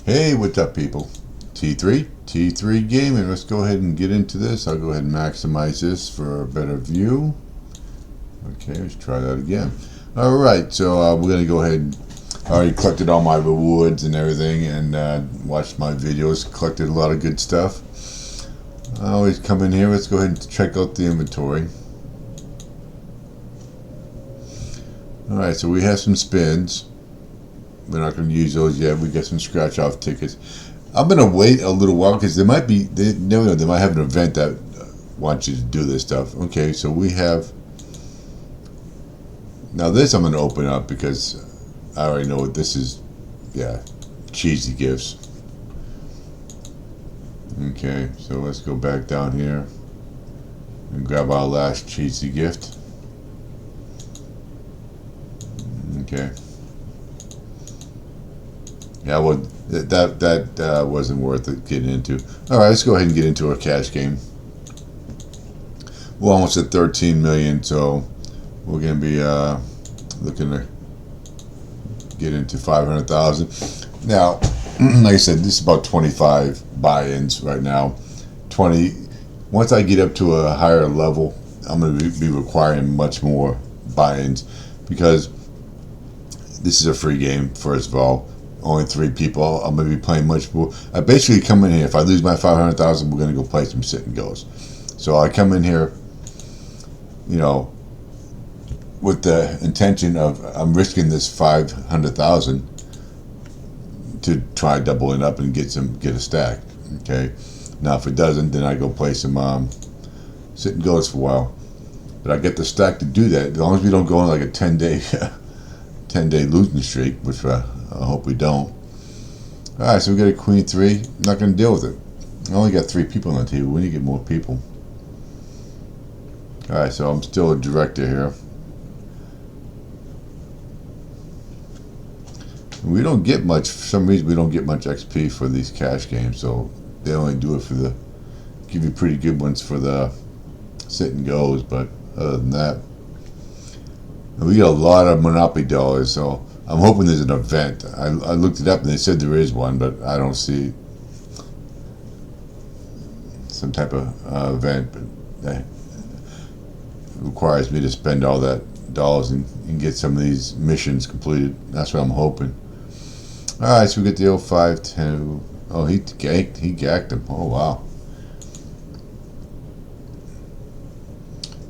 Hey, what's up, people? T3 Gaming. Let's go ahead and get into this. I'll go ahead and maximize this for a better view. Okay, let's try that again. Alright, so we're going to go ahead and I already collected all my rewards and everything and watched my videos, collected a lot of good stuff. I always come in here. Let's go ahead and check out the inventory. Alright, so we have some spins. We're not going to use those yet. We got some scratch off tickets. I'm going to wait a little while because there might be, they never know, they might have an event that wants you to do this stuff. Okay, so we have, now this I'm going to open up because I already know what this is. Yeah, cheesy gifts. Okay, so let's go back down here and grab our last cheesy gift. Okay. Yeah, well, that wasn't worth it getting into. All right, let's go ahead and get into our cash game. We're almost at 13 million, so we're gonna be looking to get into 500,000. Now, like I said, this is about 25 buy-ins right now. 20. Once I get up to a higher level, I'm gonna be requiring much more buy-ins because this is a free game. First of all. Only 3 people. I'm going to be playing much more. I basically come in here. If I lose my 500,000, we're going to go play some sit and goes. So I come in here, you know, with the intention of I'm risking this 500,000 to try doubling up and get a stack. Okay. Now if it doesn't, then I go play some sit and goes for a while. But I get the stack to do that as long as we don't go on like a 10-day losing streak, which I hope we don't. Alright, so we got a queen 3. I'm not going to deal with it. I only got 3 people on the table. We need to get more people. Alright, so I'm still a director here. We don't get much, for some reason we don't get much XP for these cash games, so they only do it for the, give you pretty good ones for the sit and goes, but other than that, and we get a lot of Monopoly dollars, so I'm hoping there's an event. I looked it up and they said there is one, but I don't see some type of event. But that requires me to spend all that dollars and get some of these missions completed. That's what I'm hoping. All right, so we get the 0510. Oh, he gacked him. Oh wow.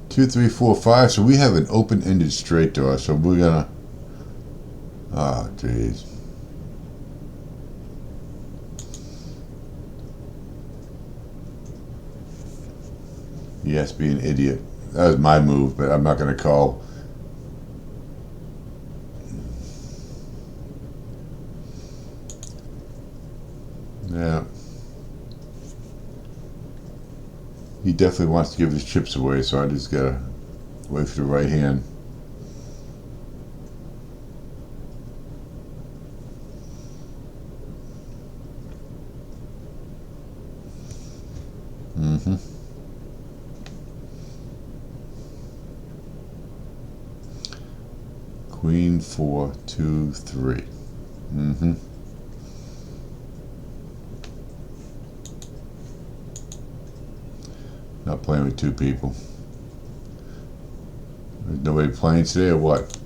2, 3, 4, 5. So we have an open-ended straight draw. So we're gonna. Oh, jeez. Yes, be an idiot. That was my move, but I'm not going to call. Yeah. He definitely wants to give his chips away, so I just got to wait for the right hand. Queen 4, 2, 3. Not playing with 2 people. There's nobody playing today or what?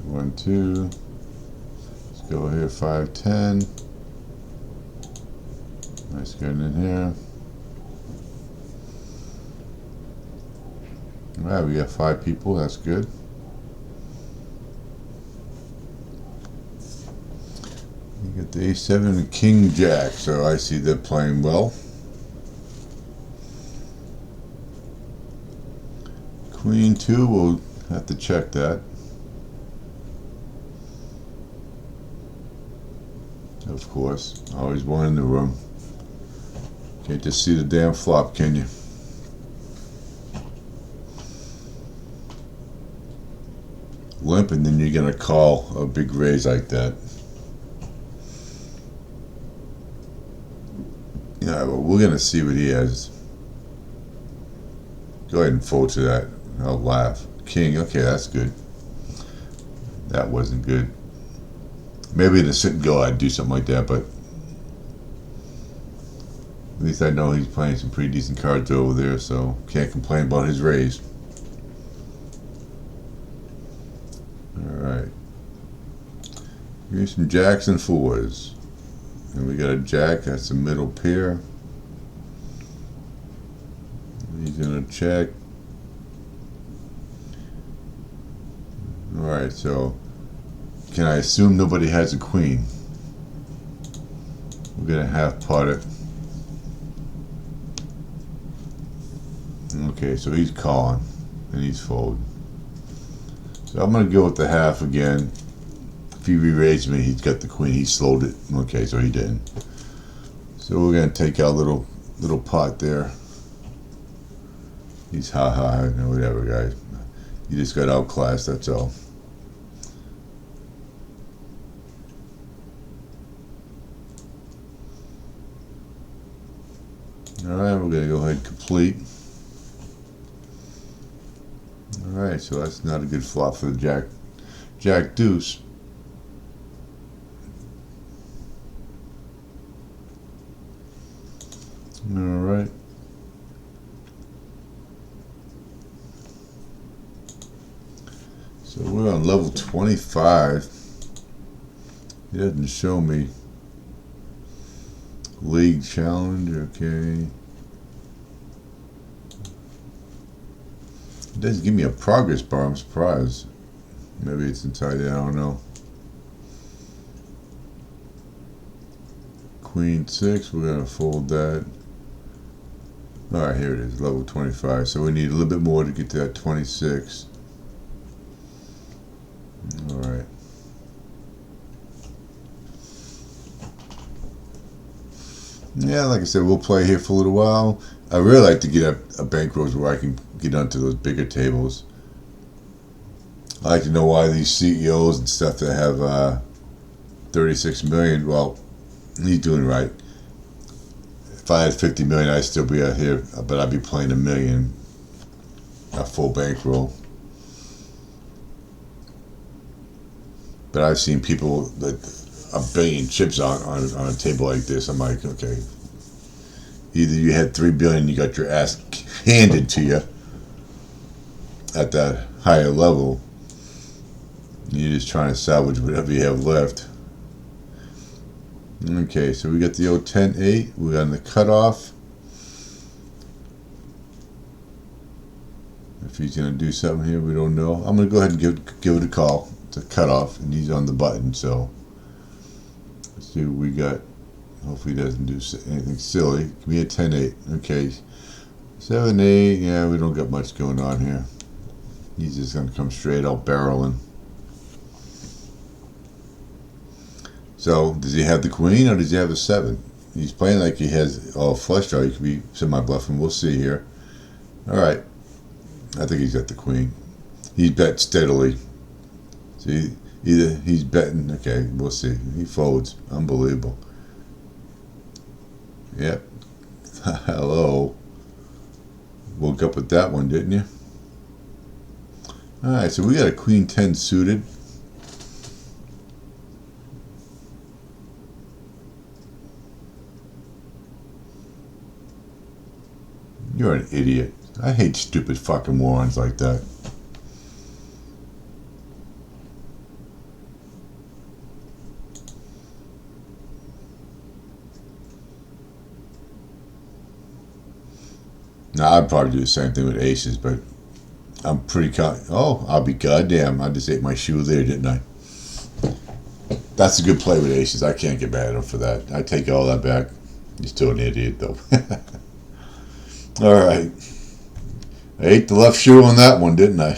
One, 2. Let's go here. 5, 10. Nice getting in here. Alright, we got 5 people. That's good. You get the A7 and King Jack, so I see they're playing well. Queen 2, we'll have to check that. Of course, always one in the room. Can't just see the damn flop, can you? Limp, and then you're gonna call a big raise like that. Yeah, well, we're gonna see what he has. Go ahead and fold to that. I'll laugh. King, okay, that's good. That wasn't good. Maybe in a sit and go I'd do something like that, but at least I know he's playing some pretty decent cards over there, so can't complain about his raise. Alright. Here's some jacks and fours. And we got a jack, that's the middle pair. He's gonna check. Alright, so can I assume nobody has a queen? We're gonna half pot it. Okay, so he's calling and he's folding. So I'm gonna go with the half again. If he re-raised me, he's got the queen. He slowed it. Okay, so he didn't. So we're gonna take our little pot there. He's whatever, guys. You just got outclassed. That's all. All right, we're gonna go ahead and complete. All right, so that's not a good flop for the Jack deuce. All right. So we're on level 25. He doesn't show me league challenge. Okay. It doesn't give me a progress bar. I'm surprised. Maybe it's inside there. I don't know. Queen 6. We're gonna fold that. All right, here it is, level 25. So we need a little bit more to get to that 26. All right. Yeah, like I said, we'll play here for a little while. I really like to get a bankroll where I can get onto those bigger tables. I like to know why these CEOs and stuff that have 36 million, well, he's doing right. If I had 50 million, I'd still be out here, but I'd be playing $1 million, a full bankroll. But I've seen people that $1 billion chips on a table like this. I'm like, okay, either you had $3 billion, you got your ass handed to you at that higher level. You're just trying to salvage whatever you have left. Okay, so we got the old 10-8. We're on the cutoff. If he's going to do something here, we don't know. I'm going to go ahead and give it a call. It's a cutoff, and he's on the button. So let's see what we got. Hopefully he doesn't do anything silly. Give me a 10-8. Okay, 7-8. Yeah, we don't got much going on here. He's just going to come straight out barreling. So, does he have the queen or does he have a 7? He's playing like he has all flush draw. He could be semi-bluffing. We'll see here. Alright. I think he's got the queen. He bet steadily. See, either he's betting. Okay, we'll see. He folds. Unbelievable. Yep. Hello. Woke up with that one, didn't you? Alright, so we got a queen 10 suited. You're an idiot. I hate stupid fucking morons like that. Now, I'd probably do the same thing with aces, but I'm pretty oh, I'll be goddamn. I just ate my shoe there, didn't I? That's a good play with aces. I can't get mad at him for that. I take all that back. He's still an idiot, though. Alright. I ate the left shoe on that one, didn't I?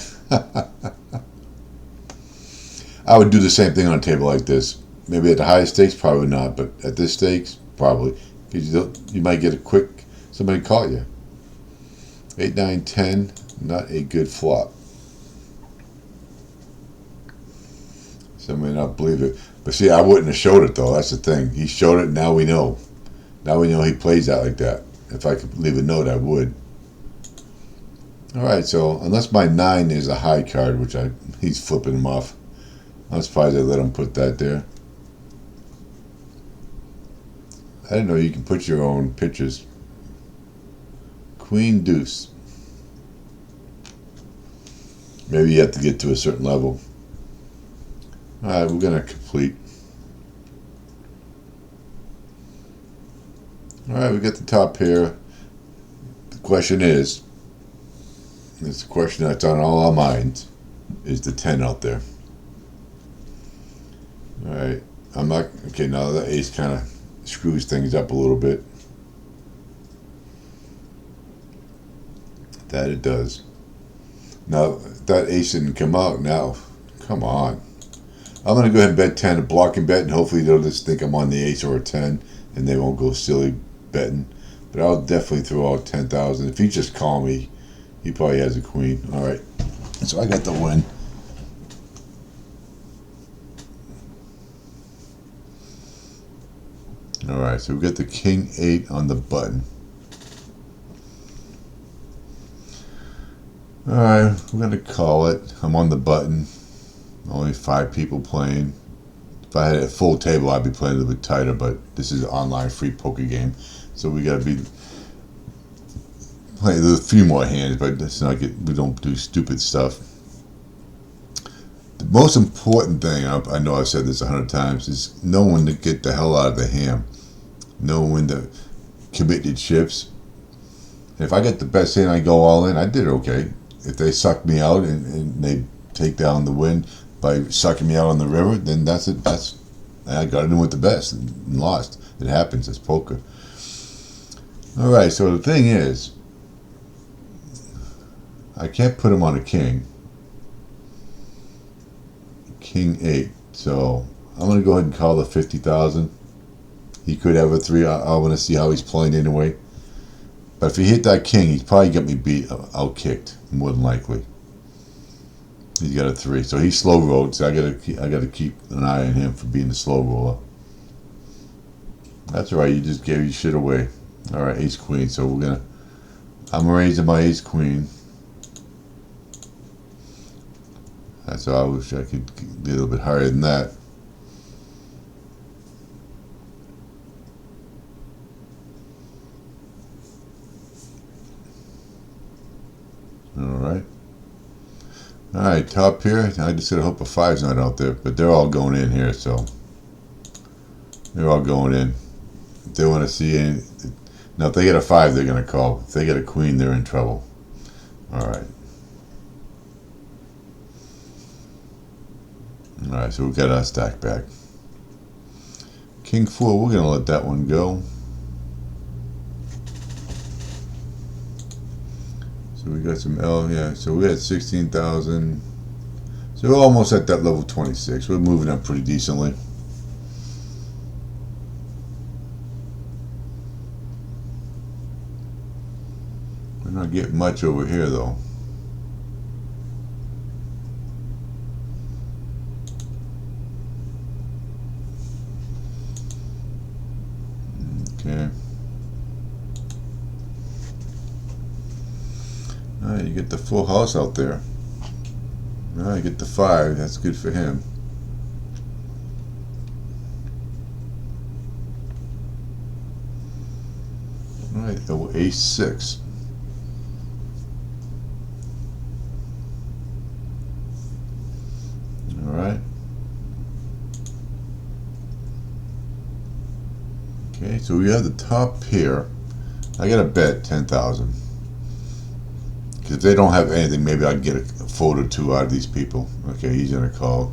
I would do the same thing on a table like this. Maybe at the highest stakes, probably not. But at this stakes, probably. Because you might get a quick... Somebody caught you. 8, 9, 10. Not a good flop. Some may not believe it. But see, I wouldn't have showed it, though. That's the thing. He showed it, now we know. Now we know he plays out like that. If I could leave a note, I would. Alright, so unless my 9 is a high card, which he's flipping him off. I'm surprised they let him put that there. I didn't know you can put your own pictures. Queen deuce. Maybe you have to get to a certain level. Alright, we're gonna complete. Alright, we got the top pair. The question is, it's a question that's on all our minds, is the 10 out there. Alright, I'm not, okay, now the ace kind of screws things up a little bit. That it does. Now, that ace didn't come out now. Come on. I'm going to go ahead and bet 10, a blocking bet, and hopefully they'll just think I'm on the ace or a 10, and they won't go silly betting. But I'll definitely throw out 10,000. If he just call me, he probably has a queen. Alright, so I got the win. Alright, so we got the king 8 on the button. Alright, we're going to call it. I'm on the button. Only 5 people playing. If I had a full table, I'd be playing a little bit tighter, but this is an online free poker game. So we got to be playing a few more hands, but it's not we don't do stupid stuff. The most important thing, I know I've said this 100 times, is know when to get the hell out of the ham. Know when to commit your chips. And if I get the best hand, I go all in. I did okay. If they suck me out and they take down the win by sucking me out on the river, then that's it. I got in with the best and lost. It happens. It's poker. All right. So the thing is, I can't put him on a king. King 8. So I'm gonna go ahead and call the 50,000. He could have a 3. I want to see how he's playing anyway. But if he hit that king, he's probably got me beat, out kicked, more than likely. He's got a 3, so he's slow rolled. So I gotta keep an eye on him for being a slow roller. That's all right. You just gave your shit away. All right, ace queen. So I'm raising my ace queen. That's all. I wish I could be a little bit higher than that. Alright, top here. I just gotta hope a 5's not out there, but they're all going in here, so they're all going in. If they want to see any, now if they get a 5, they're gonna call. If they get a queen, they're in trouble. Alright. Alright, so we got our stack back. King 4, we're gonna let that one go. So we got some yeah, so we had 16,000. So we're almost at that level 26. We're moving up pretty decently. We're not getting much over here though. Okay. Alright, you get the full house out there. Alright, you get the 5. That's good for him. Alright, the ace 6. Alright. Okay, so we have the top pair. I gotta bet 10,000. If they don't have anything, maybe I can get a fold or 2 out of these people. Okay, he's gonna call.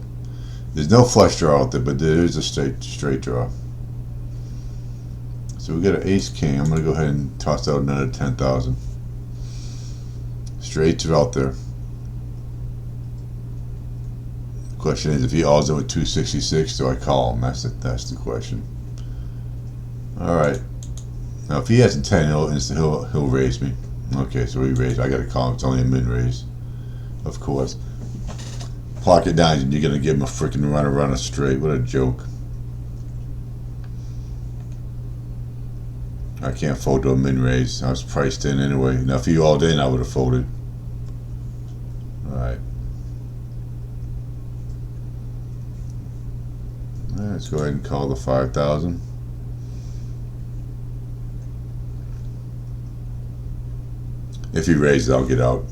There's no flush draw out there, but there is a straight draw. So we got an ace king. I'm gonna go ahead and toss out another 10,000. Straights are out there. The question is, if he alls in with 266, do I call him? That's the question. All right. Now if he has a 10, he'll raise me. Okay, so he raised. I got to call him. It's only a mid raise, of course. Pocket nines, and you're gonna give him a freaking run around a straight. What a joke! I can't fold to a mid raise. I was priced in anyway. Now if he all in, I would have folded. All right. Let's go ahead and call the 5,000. If he raises, I'll get out.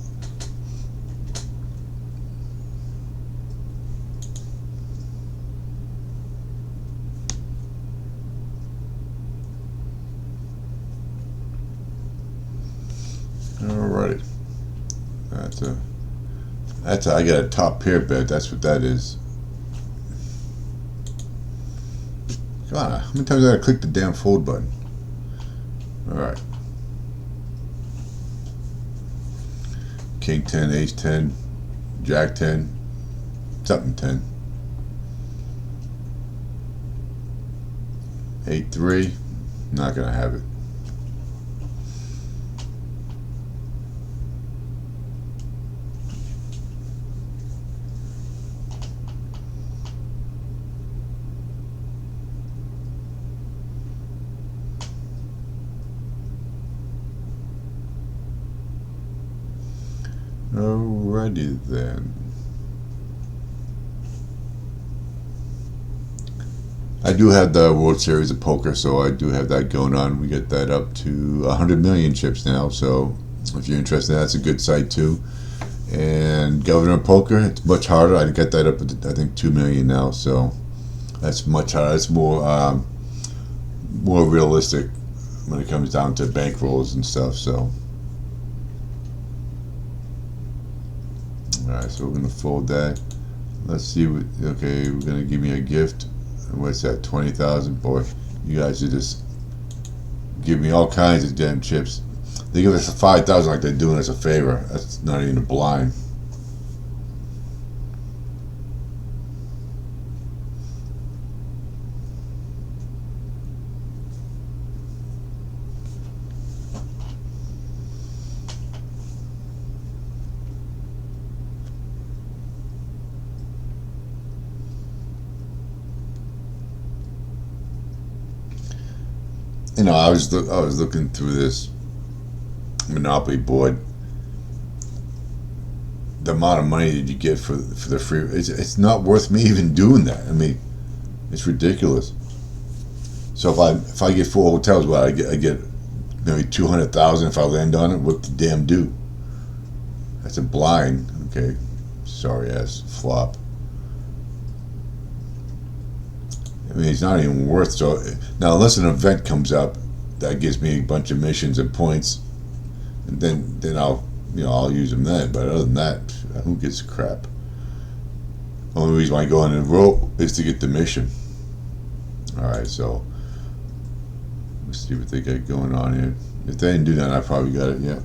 Alrighty. I got a top pair bet. That's what that is. Come on, how many times I gotta click the damn fold button? Alright. King 10, Ace 10, Jack 10, something 10. 8-3, not gonna have it. Alrighty then. I do have the World Series of Poker, so I do have that going on. We get that up to 100 million chips now, so if you're interested, that's a good site too. And Governor of Poker, it's much harder. I got that up to, I think, 2 million now, so that's much harder. It's more realistic when it comes down to bankrolls and stuff, so. Alright, so we're going to fold that. Let's see what, okay, we're going to give me a gift. What's that, 20,000? Boy, you guys are just give me all kinds of damn chips. They give us a 5,000 like they're doing us a favor. That's not even a blind. You know, I was looking through this Monopoly board. The amount of money that you get for the free, it's not worth me even doing that. I mean, it's ridiculous. So if I get 4 hotels, well, I get maybe 200,000 if I land on it. What the damn do? That's a blind. Okay, sorry ass flop. I mean, it's not even worth. So now, unless an event comes up that gives me a bunch of missions and points, and then I'll use them then. But other than that, who gives a crap? Only reason why I go on a roll is to get the mission. All right, so let's see what they got going on here. If they didn't do that, I probably got it. Yeah.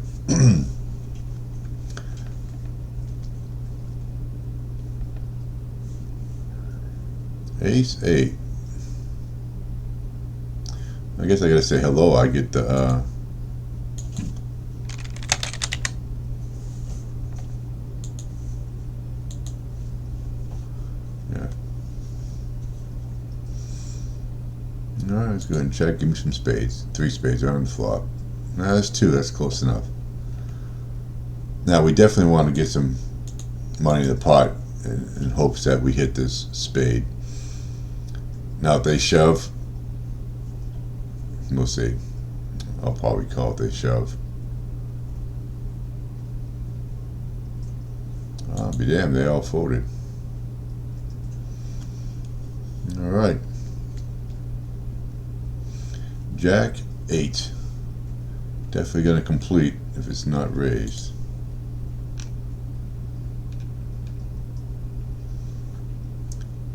Ace 8. I guess I gotta say hello. I get the yeah. Alright, let's go ahead and check. Give me some spades. 3 spades are on the flop. Nah, that's 2. That's close enough. Now we definitely want to get some money in the pot in hopes that we hit this spade. Now if they shove, we'll see. I'll probably call if they shove. I'll be damned, they all folded. Alright. Jack 8. Definitely going to complete if it's not raised.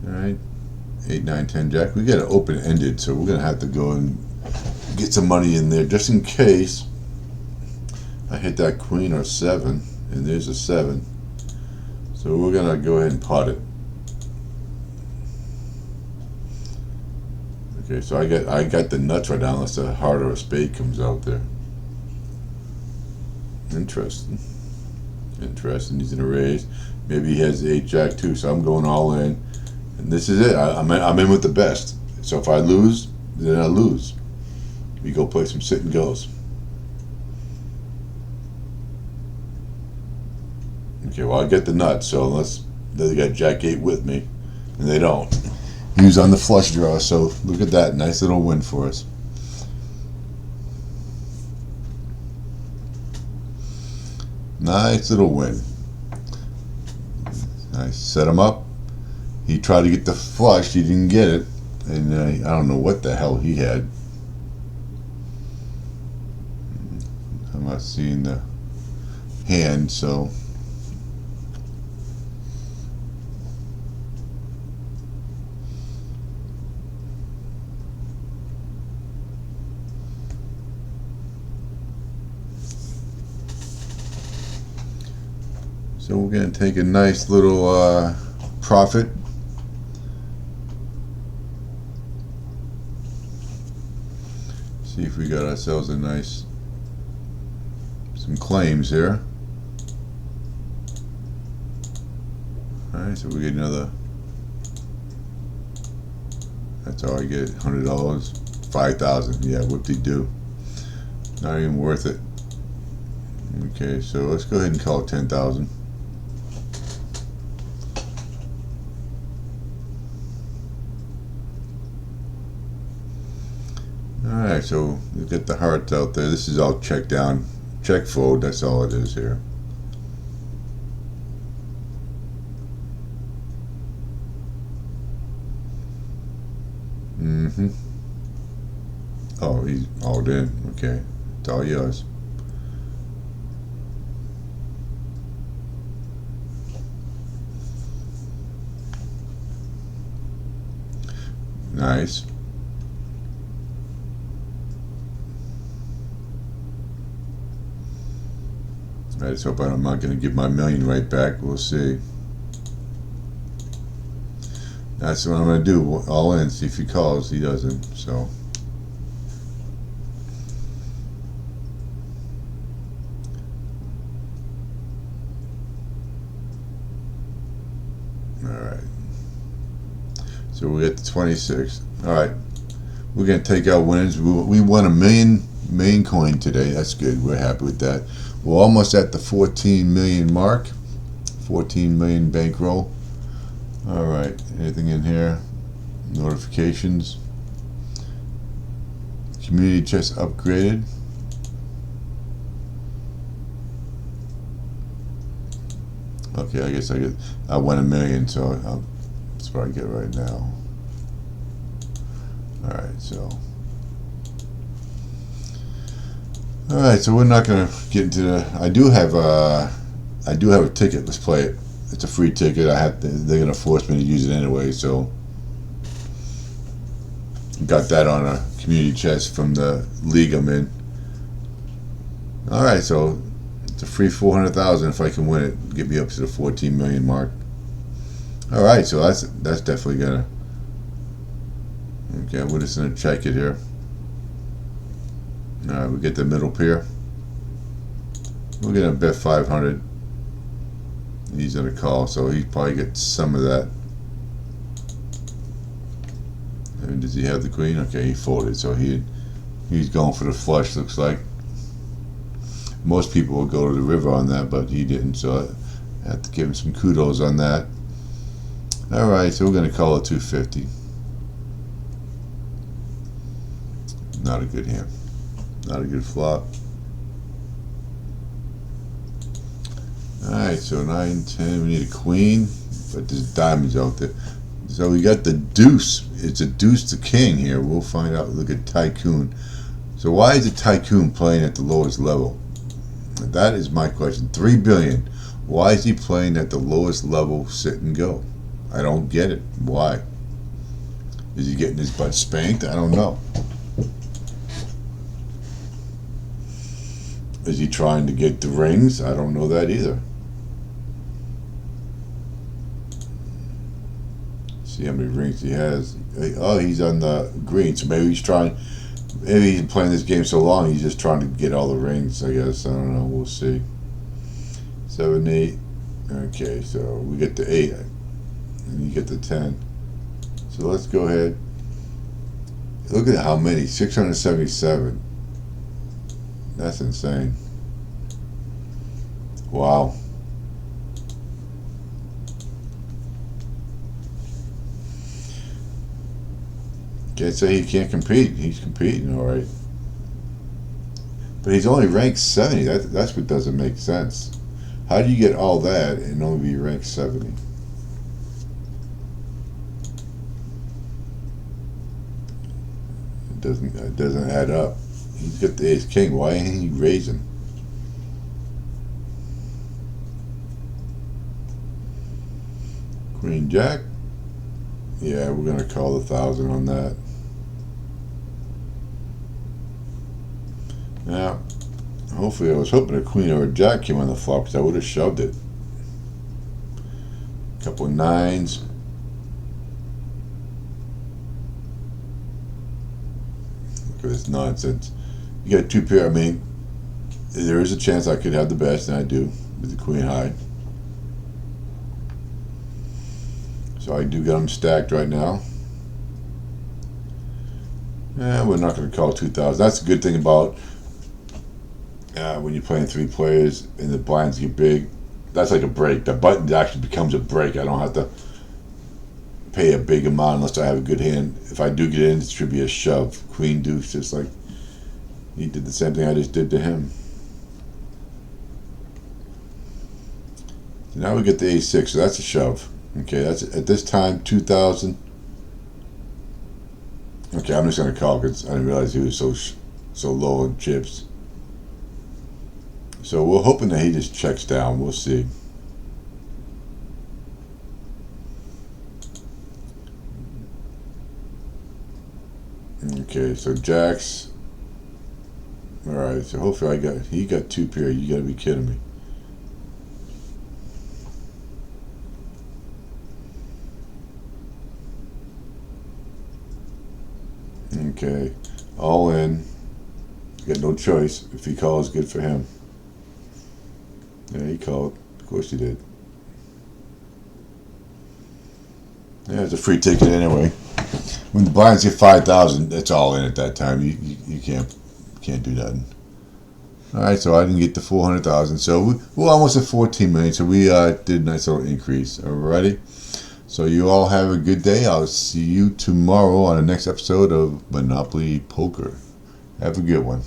Alright. 8, 9, 10 Jack. We got it open-ended, so we're going to have to go and get some money in there just in case I hit that queen or 7, and there's a 7. So we're going to go ahead and pot it. Okay, so I got the nuts right now unless a heart or a spade comes out there. Interesting. Interesting. He's going to raise. Maybe he has 8 Jack too, so I'm going all in. And this is it. I'm in with the best. So if I lose, then I lose. We go play some sit and goes. Okay, well I get the nuts, so unless they got Jack 8 with me, and they don't. He was on the flush draw, so look at that. Nice little win for us. Nice little win. I set him up. He tried to get the flush. He didn't get it. And I don't know what the hell he had. I'm not seeing the hand, so... So we're going to take a nice little profit. See if we got ourselves a nice, some claims here. Alright, so we get another, that's all I get, $100, $5,000, yeah, whoop-de-doo. Not even worth it. Okay, so let's go ahead and call it 10,000. Alright, so we get the hearts out there. This is all check down, check fold, that's all it is here. Oh, he's all in. Okay, it's all yours. Nice. I just hope I'm not going to give my million right back. We'll see. That's what I'm going to do. All in. See if he calls. He doesn't. So. Alright. So we get to 26. Alright. We're going to take our winnings. We won a million coin today. That's good. We're happy with that. We're almost at the 14 million mark. 14 million bankroll. Alright, anything in here? Notifications. Community chest upgraded. Okay, I guess I won a million, so that's what I get right now. Alright, so. Alright, so we're not going to get into the... I do have a ticket. Let's play it. It's a free ticket. They're going to force me to use it anyway, so... Got that on a community chest from the league I'm in. Alright, so it's a free 400,000 if I can win it. Get me up to the 14 million mark. Alright, so that's definitely going to... Okay, we're just going to check it here. Alright, we get the middle pair. We're gonna bet 500. He's gonna call, so he probably gets some of that. And does he have the queen? Okay, he folded, so he's going for the flush. Looks like most people will go to the river on that, but he didn't. So I have to give him some kudos on that. Alright, so we're gonna call it 250. Not a good hand. Not a good flop. Alright, so 9, 10, we need a queen, but there's diamonds out there. So we got the deuce. It's a deuce to king here. We'll find out. Look at Tycoon. So why is the Tycoon playing at the lowest level? That is my question. 3 billion. Why is he playing at the lowest level sit and go? I don't get it. Why? Is he getting his butt spanked? I don't know. Is he trying to get the rings? I don't know that either. See how many rings he has. Oh, he's on the green, so maybe he's trying. Maybe he's playing this game so long, he's just trying to get all the rings, I guess. I don't know. We'll see. 7, 8. Okay, so we get the 8, and you get the 10. So let's go ahead. Look at how many. 677. That's insane. Wow. Can't say he can't compete. He's competing, all right. But he's only ranked 70. That's what doesn't make sense. How do you get all that and only be ranked 70? It doesn't add up. He's got the ace king. Why ain't he raising? Queen jack. Yeah, we're gonna call 1,000 on that. Now, hopefully, I was hoping a queen or a jack came on the flop because I would have shoved it. A couple of nines. Look at this nonsense. You got two pair. I mean, there is a chance I could have the best, and I do with the queen high. So I do got them stacked right now. Yeah, we're not going to call 2,000. That's a good thing about when you're playing three players and the blinds get big. That's like a break. The button actually becomes a break. I don't have to pay a big amount unless I have a good hand. If I do get in, it should be a shove. Queen deuce, just like he did the same thing I just did to him. So now we get the ace-6, so that's a shove. Okay, that's at this time 2,000. Okay, I'm just gonna call because I didn't realize he was so low in chips. So we're hoping that he just checks down. We'll see. Okay, so jacks. All right, so hopefully he got two pair. You gotta be kidding me. Okay, all in. Got no choice. If he calls, good for him. Yeah, he called. Of course he did. Yeah, it's a free ticket anyway. When the blinds get 5,000, it's all in at that time. You can't do nothing. All right, so I didn't get the 400,000. So we're almost at 14 million. So we did a nice little increase. Alrighty. So you all have a good day. I'll see you tomorrow on the next episode of Monopoly Poker. Have a good one.